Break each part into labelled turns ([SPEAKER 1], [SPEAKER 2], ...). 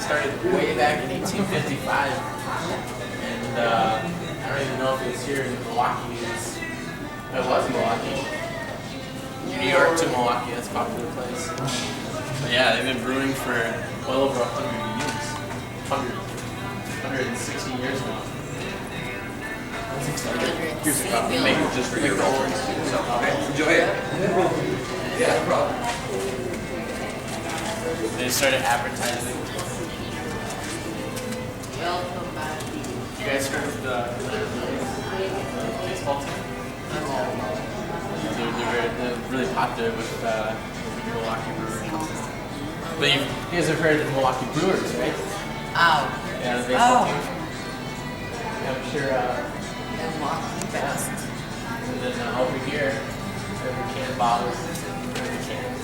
[SPEAKER 1] started way back in 1855, and I don't even know if it was here in Milwaukee. It was Milwaukee. New York to Milwaukee, that's a popular place. But yeah, they've been brewing for well over 100 years. 160 years now. That's exciting.
[SPEAKER 2] Here's a cup. Make it just for your reference. So, enjoy it. Yeah, no problem.
[SPEAKER 1] They started advertising.
[SPEAKER 3] Welcome back.
[SPEAKER 1] You guys heard of the baseball team? They're really popular with Milwaukee Brewers. But you guys have heard of the Milwaukee Brewers, right?
[SPEAKER 3] Oh.
[SPEAKER 1] Yeah, the baseball team. Yeah, I'm sure.
[SPEAKER 3] Milwaukee best.
[SPEAKER 1] And then over here, every can bottles, every cans,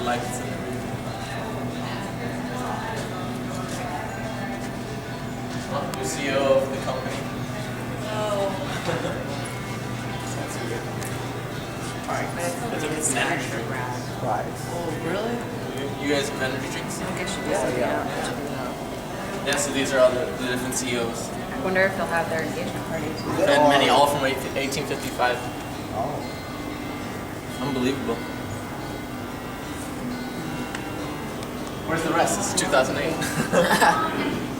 [SPEAKER 1] lights and everything. Well, the CEO of the company.
[SPEAKER 3] Oh.
[SPEAKER 1] That's weird.
[SPEAKER 3] Alright, but it's
[SPEAKER 1] That's a energy drink.
[SPEAKER 4] Right.
[SPEAKER 3] Oh, really?
[SPEAKER 1] You guys have energy drinks?
[SPEAKER 3] I guess you
[SPEAKER 4] Yeah,
[SPEAKER 3] did.
[SPEAKER 4] yeah.
[SPEAKER 1] Yeah, so these are all the different CEOs.
[SPEAKER 5] I wonder if they'll have their engagement parties.
[SPEAKER 1] And many, all from 1855.
[SPEAKER 4] Oh.
[SPEAKER 1] Unbelievable. Where's the rest? This is 2008.